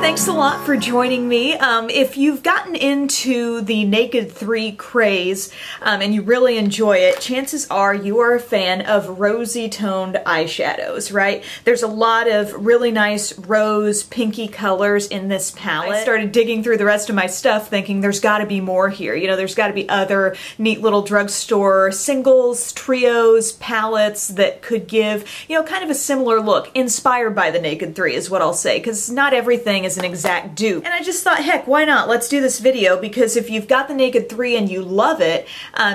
thanks a lot for joining me. If you've gotten into the Naked 3 craze and you really enjoy it, chances are you are a fan of rosy toned eyeshadows, right? There's a lot of really nice rose pinky colors in this palette. I started digging through the rest of my stuff thinking there's got to be more here. You know, there's got to be other neat little drugstore singles, trios, palettes that could give, you know, kind of a similar look, inspired by the Naked 3 is what I'll say, because not everything is an exact dupe. And I just thought, heck, why not? Let's do this video, because if you've got the Naked 3 and you love it,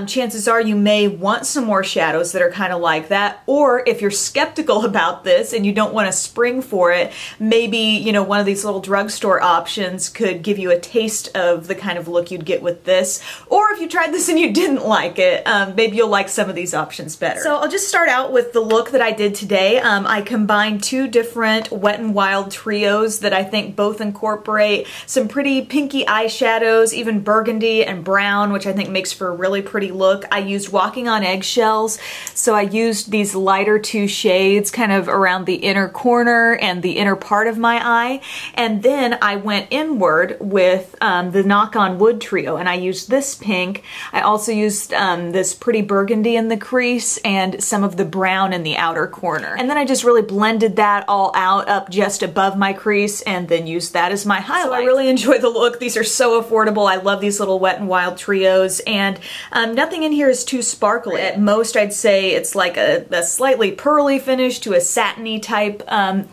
chances are you may want some more shadows that are kind of like that. Or if you're skeptical about this and you don't want to spring for it, maybe, you know, one of these little drugstore options could give you a taste of the kind of look you'd get with this. Or if you tried this and you didn't like it, maybe you'll like some of these options better. So I'll just start out with the look that I did today. I combined two different Wet n Wild trios that I think both incorporate some pretty pinky eyeshadows, even burgundy and brown, which I think makes for a really pretty look. I used Walking on Eggshells, so I used these lighter two shades kind of around the inner corner and the inner part of my eye, and then I went inward with the Knock on Wood trio, and I used this pink. I also used this pretty burgundy in the crease and some of the brown in the outer corner. And then I just really blended that all out up just above my crease and then used that as my highlight. So I really enjoy the look. These are so affordable. I love these little Wet n Wild trios, and nothing in here is too sparkly. At most, I'd say it's like a slightly pearly finish to a satiny type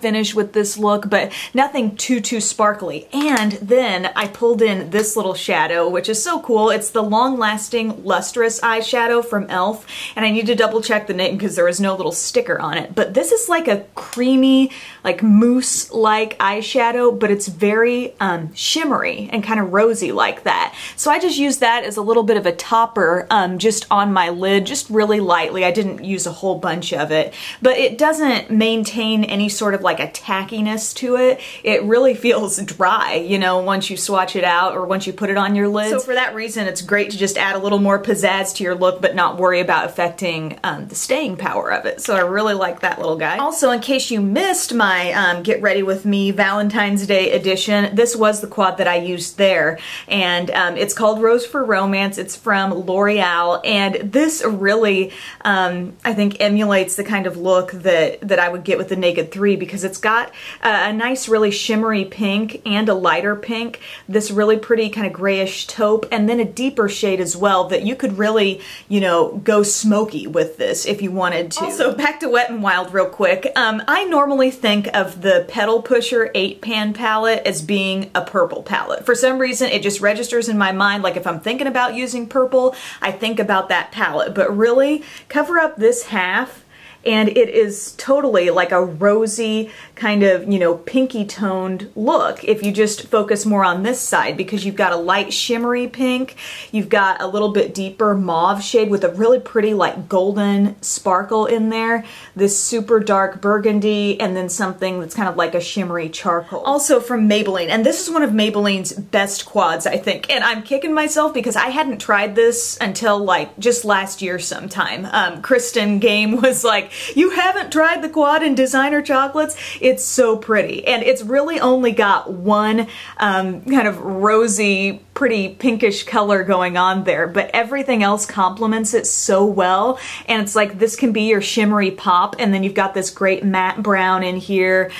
finish with this look, but nothing too sparkly. And then I pulled in this little shadow, which is so cool. It's the Long Lasting Lustrous eyeshadow from e.l.f. And I need to double check the name because there was no little sticker on it. But this is like a creamy, like mousse-like eyeshadow, but it's very shimmery and kind of rosy like that. So I just used that as a little bit of a topper just on my lid, just really lightly. I didn't use a whole bunch of it, but it doesn't maintain any sort of like a tackiness to it. It really feels dry, you know, once you swatch it out or once you put it on your lids. So for that reason, it's great to just add a little more pizzazz to your look, but not worry about affecting the staying power of it. So I really like that little guy. Also, in case you missed my Get Ready With Me Valentine's Day edition, this was the quad that I used there, and it's called Rose for Romance. It's from L'Oreal, and this really, I think, emulates the kind of look that I would get with the Naked 3, because it's got a nice, really shimmery pink and a lighter pink, this really pretty kind of grayish taupe, and then a deeper shade as well that you could really, you know, go smoky with this if you wanted to. Also, back to Wet n Wild real quick. I normally think of the Petal Pusher 8-pan palette as being a purple palette. For some reason, it just registers in my mind, like if I'm thinking about using purple, I think about that palette. But really, cover up this half, and it is totally like a rosy kind of, you know, pinky toned look if you just focus more on this side, because you've got a light shimmery pink, you've got a little bit deeper mauve shade with a really pretty like golden sparkle in there, this super dark burgundy, and then something that's kind of like a shimmery charcoal. Also from Maybelline, and this is one of Maybelline's best quads, I think, and I'm kicking myself because I hadn't tried this until like just last year sometime. Kristen Game was like, you haven't tried the quad in Designer Chocolates? It's so pretty. And it's really only got one kind of rosy, pretty pinkish color going on there, but everything else complements it so well. And it's like this can be your shimmery pop, and then you've got this great matte brown in here,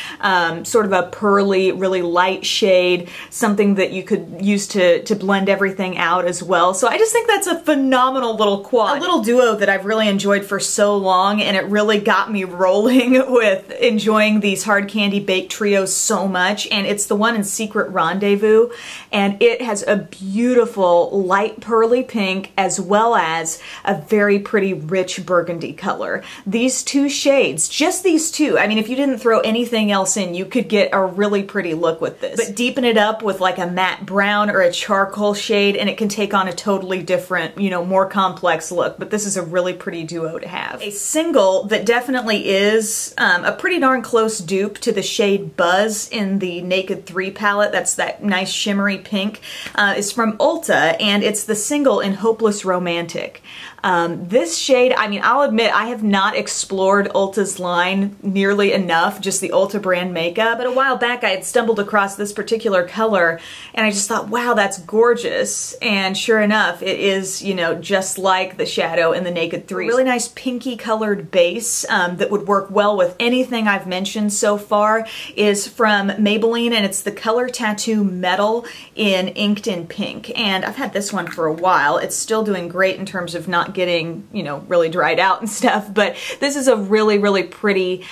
sort of a pearly, really light shade, something that you could use to blend everything out as well. So I just think that's a phenomenal little quad. A little duo that I've really enjoyed for so long, and it really got me rolling with enjoying these hard candy baked trios so much. And it's the one in Secret Rendezvous, and it has a beautiful light pearly pink as well as a very pretty rich burgundy color. These two shades, just these two, I mean, if you didn't throw anything else in, you could get a really pretty look with this. But deepen it up with like a matte brown or a charcoal shade, and it can take on a totally different, you know, more complex look. But this is a really pretty duo to have. A single that definitely is a pretty darn close dupe to the shade Buzz in the Naked 3 palette. That's that nice shimmery pink. Is from Ulta, and it's the single in Hopeless Romantic. This shade, I mean, I'll admit I have not explored Ulta's line nearly enough, just the Ulta brand makeup, but a while back I had stumbled across this particular color and I just thought, wow, that's gorgeous. And sure enough, it is, you know, just like the shadow in the Naked 3. Really nice pinky colored base that would work well with anything I've mentioned so far is from Maybelline, and it's the Color Tattoo Metal in Inked in Pink. And I've had this one for a while. It's still doing great in terms of not getting, you know, really dried out and stuff, but this is a really, really pretty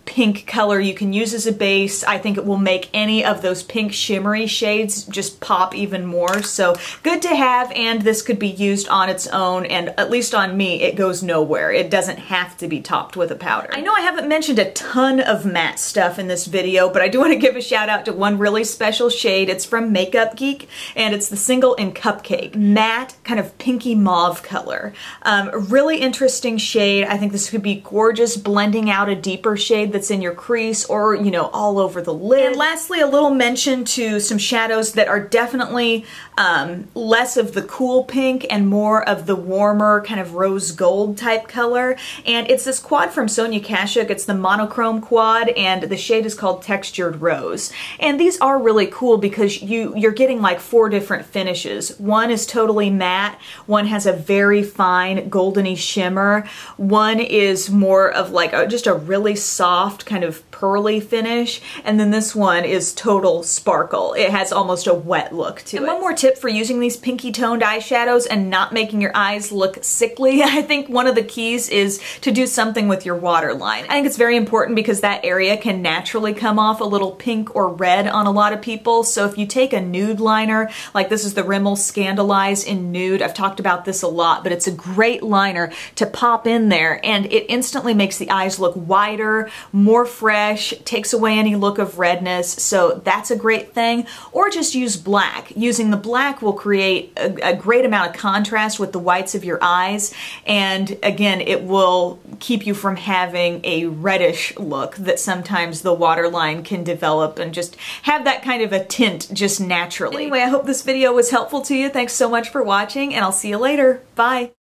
pink color you can use as a base. I think it will make any of those pink shimmery shades just pop even more. So good to have, and this could be used on its own, and at least on me, it goes nowhere. It doesn't have to be topped with a powder. I know I haven't mentioned a ton of matte stuff in this video, but I do want to give a shout out to one really special shade. It's from Makeup Geek, and it's the Single in Cupcake. Matte, kind of pinky mauve color. Really interesting shade. I think this could be gorgeous blending out a deeper shade that's in your crease or, you know, all over the lid. And lastly, a little mention to some shadows that are definitely less of the cool pink and more of the warmer kind of rose gold type color. And it's this quad from Sonia Kashuk. It's the monochrome quad, and the shade is called Textured Rose. And these are really cool because you're getting like 4 different finishes. One is totally matte, one has a very fine goldeny shimmer, one is more of like just a really soft kind of pearly finish, and then this one is total sparkle. It has almost a wet look to it. And one more tip for using these pinky toned eyeshadows and not making your eyes look sickly, I think one of the keys is to do something with your waterline. I think it's very important because that area can naturally come off a little pink or red on a lot of people. So if you take a nude liner, like this is the Rimmel Scandalize in Nude, I've talked about this a lot, but it's a great liner to pop in there, and it instantly makes the eyes look wider, more fresh, takes away any look of redness, so that's a great thing. Or just use black. Using the black will create a great amount of contrast with the whites of your eyes, and again, it will keep you from having a reddish look that sometimes the waterline can develop, and just have that kind of a tint just naturally. Anyway, I hope this video was helpful to you. Thanks so much for watching, and I'll see you later. Bye!